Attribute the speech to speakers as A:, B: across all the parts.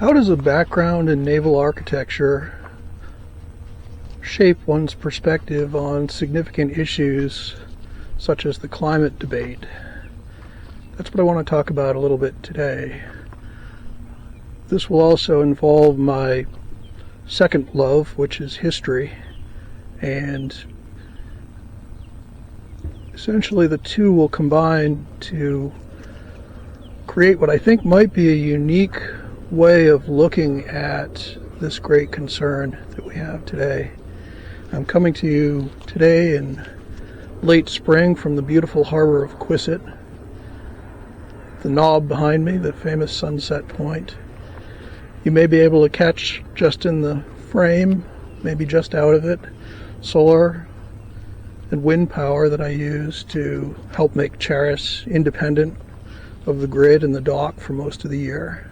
A: How does a background in naval architecture shape one's perspective on significant issues such as the climate debate? That's what I want to talk about a little bit today. This will also involve my second love, which is history, and essentially the two will combine to create what I think might be a unique way of looking at this great concern that we have today. I'm coming to you today in late spring from the beautiful harbor of Quissit. The knob behind me, the famous sunset point. You may be able to catch just in the frame, maybe just out of it, solar and wind power that I use to help make Charis independent of the grid and the dock for most of the year.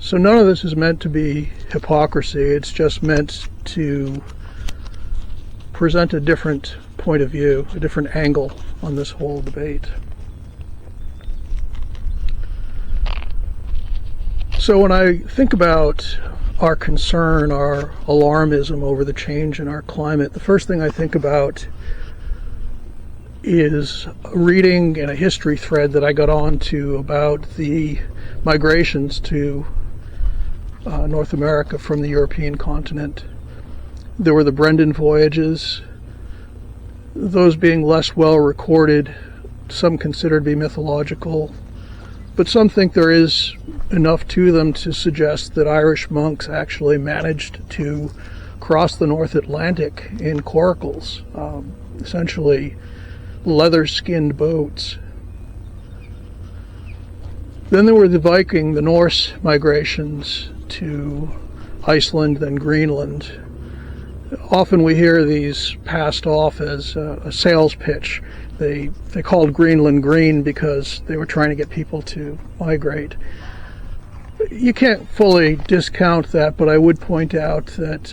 A: So none of this is meant to be hypocrisy. It's just meant to present a different point of view, a different angle on this whole debate. So when I think about our concern, our alarmism over the change in our climate, the first thing I think about is a reading and a history thread that I got onto about the migrations to North America from the European continent. There were the Brendan voyages, those being less well recorded, some considered to be mythological, but some think there is enough to them to suggest that Irish monks actually managed to cross the North Atlantic in coracles, essentially leather-skinned boats. Then there were the Viking, the Norse migrations to Iceland, then Greenland. Often we hear these passed off as a sales pitch. They called Greenland green because they were trying to get people to migrate. You can't fully discount that, but I would point out that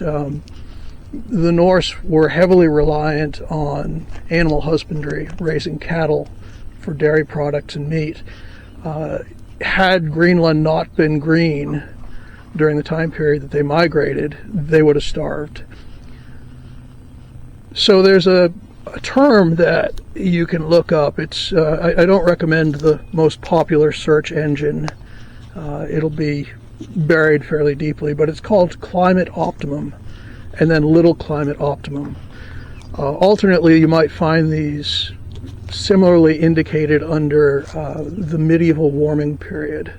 A: the Norse were heavily reliant on animal husbandry, raising cattle for dairy products and meat. Had Greenland not been green during the time period that they migrated, they would have starved. So there's a term that you can look up. It's I don't recommend the most popular search engine. It'll be buried fairly deeply, but it's called climate optimum, and then little climate optimum. Alternately, you might find these similarly indicated under the medieval warming period.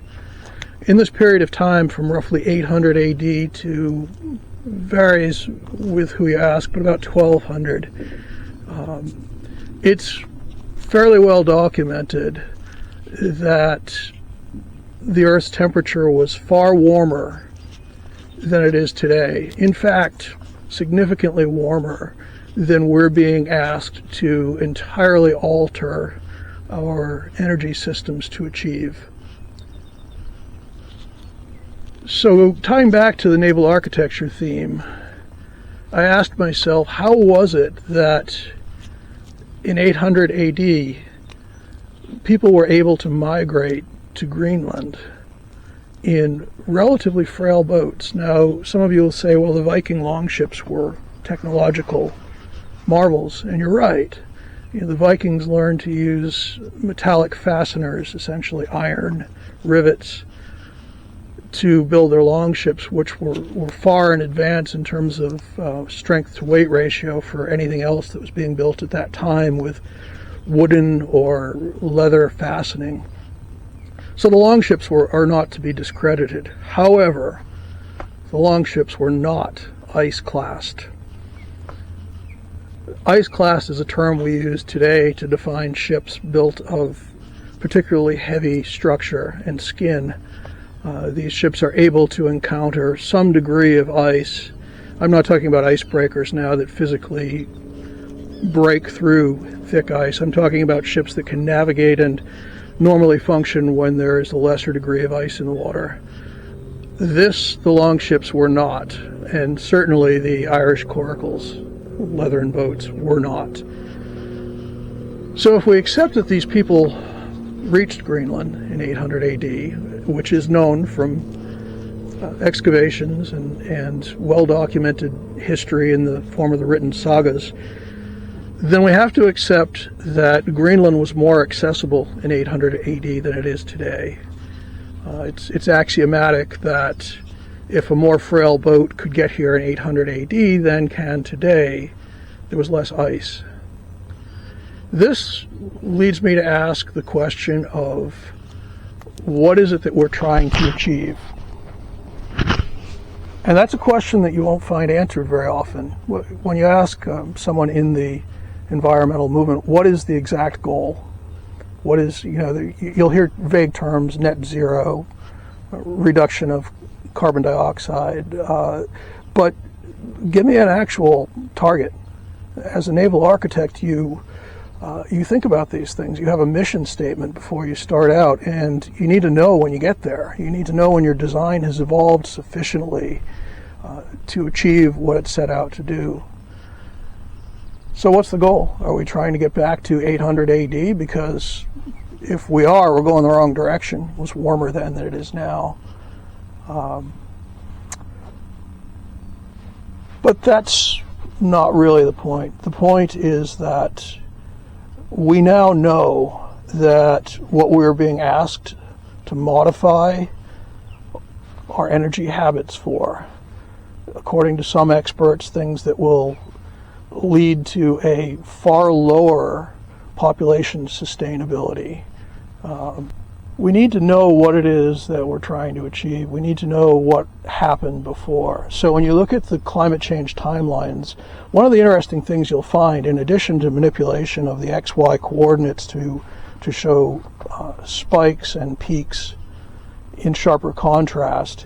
A: In this period of time, from roughly 800 AD to, varies with who you ask, but about 1200, it's fairly well documented that the Earth's temperature was far warmer than it is today. In fact, significantly warmer than we're being asked to entirely alter our energy systems to achieve. So tying back to the naval architecture theme, I asked myself, how was it that in 800 AD people were able to migrate to Greenland in relatively frail boats? Now, some of you will say, well, the Viking longships were technological marvels, and you're right. The Vikings learned to use metallic fasteners, essentially iron rivets, to build their longships, which were far in advance in terms of strength to weight ratio for anything else that was being built at that time with wooden or leather fastening. So the longships are not to be discredited. However, the longships were not ice-classed. Ice-classed is a term we use today to define ships built of particularly heavy structure and skin. These ships are able to encounter some degree of ice. I'm not talking about icebreakers now that physically break through thick ice. I'm talking about ships that can navigate and normally function when there is a lesser degree of ice in the water. The longships were not, and certainly the Irish coracles, leathern boats, were not. So if we accept that these people reached Greenland in 800 AD, which is known from excavations and well-documented history in the form of the written sagas, then we have to accept that Greenland was more accessible in 800 AD than it is today. It's axiomatic that if a more frail boat could get here in 800 AD than can today, there was less ice. This leads me to ask the question of what is it that we're trying to achieve? And that's a question that you won't find answered very often. When you ask someone in the environmental movement, what is the exact goal? What is, you'll hear vague terms, net zero, reduction of carbon dioxide, but give me an actual target. As a naval architect, you think about these things. You have a mission statement before you start out, and you need to know when you get there. You need to know when your design has evolved sufficiently to achieve what it set out to do. So what's the goal? Are we trying to get back to 800 AD? Because if we are, we're going the wrong direction. It was warmer then than it is now. But that's not really the point. The point is that we now know that what we're being asked to modify our energy habits for, according to some experts, things that will lead to a far lower population sustainability. We need to know what it is that we're trying to achieve. We need to know what happened before. So when you look at the climate change timelines, one of the interesting things you'll find, in addition to manipulation of the XY coordinates to show spikes and peaks in sharper contrast,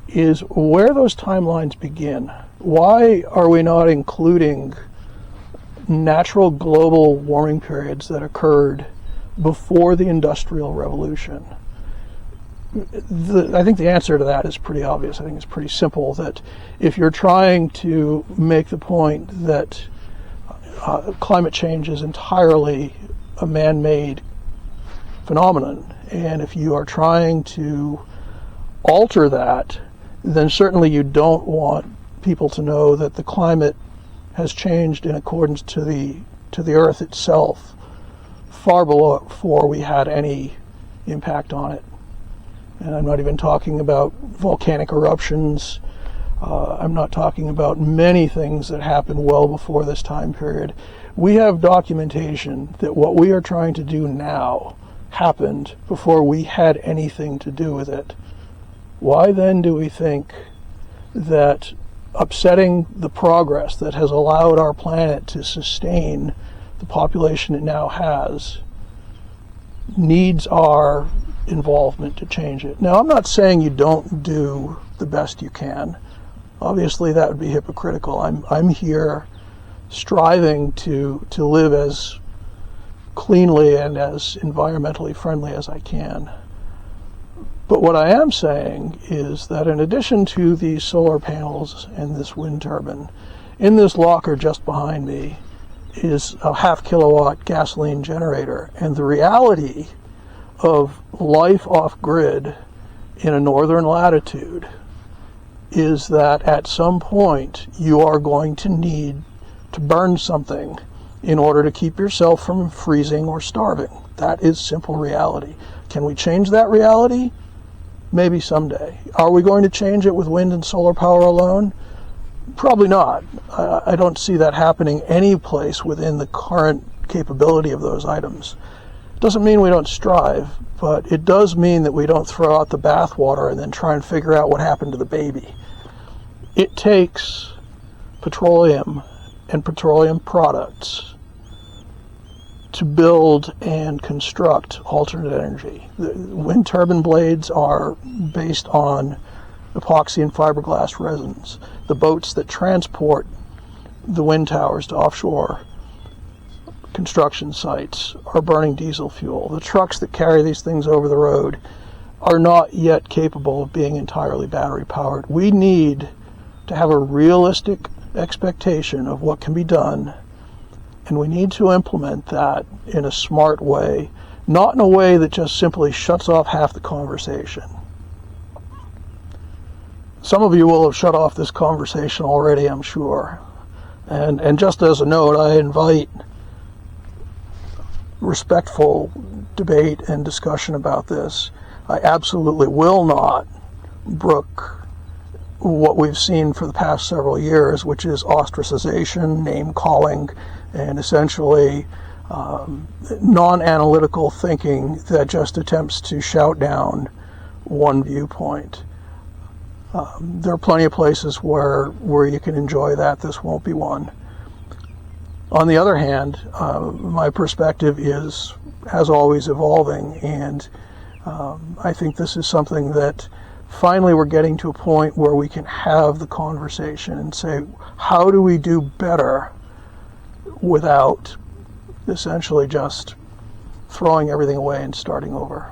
A: is where those timelines begin. Why are we not including natural global warming periods that occurred before the Industrial Revolution? I think the answer to that is pretty obvious. I think it's pretty simple, that if you're trying to make the point that climate change is entirely a man-made phenomenon, and if you are trying to alter that, then certainly you don't want people to know that the climate has changed in accordance to the Earth itself far before we had any impact on it. And I'm not even talking about volcanic eruptions. I'm not talking about many things that happened well before this time period. We have documentation that what we are trying to do now happened before we had anything to do with it. Why then do we think that upsetting the progress that has allowed our planet to sustain the population it now has needs our involvement to change it? Now, I'm not saying you don't do the best you can. Obviously, that would be hypocritical. I'm here striving to live as cleanly and as environmentally friendly as I can. But what I am saying is that in addition to these solar panels and this wind turbine, in this locker just behind me is a 0.5 kilowatt gasoline generator. And the reality of life off-grid in a northern latitude is that at some point you are going to need to burn something in order to keep yourself from freezing or starving. That is simple reality. Can we change that reality? Maybe someday. Are we going to change it with wind and solar power alone? Probably not. I don't see that happening any place within the current capability of those items. Doesn't mean we don't strive, but it does mean that we don't throw out the bathwater and then try and figure out what happened to the baby. It takes petroleum and petroleum products to build and construct alternate energy. The wind turbine blades are based on epoxy and fiberglass resins. The boats that transport the wind towers to offshore construction sites are burning diesel fuel. The trucks that carry these things over the road are not yet capable of being entirely battery powered. We need to have a realistic expectation of what can be done, and we need to implement that in a smart way, not in a way that just simply shuts off half the conversation. Some of you will have shut off this conversation already, I'm sure. And just as a note, I invite respectful debate and discussion about this. I absolutely will not brook what we've seen for the past several years, which is ostracization, name-calling, and essentially non-analytical thinking that just attempts to shout down one viewpoint. There are plenty of places where you can enjoy that. This won't be one. On the other hand, my perspective is, as always, evolving, and I think this is something that finally we're getting to a point where we can have the conversation and say, how do we do better without essentially just throwing everything away and starting over?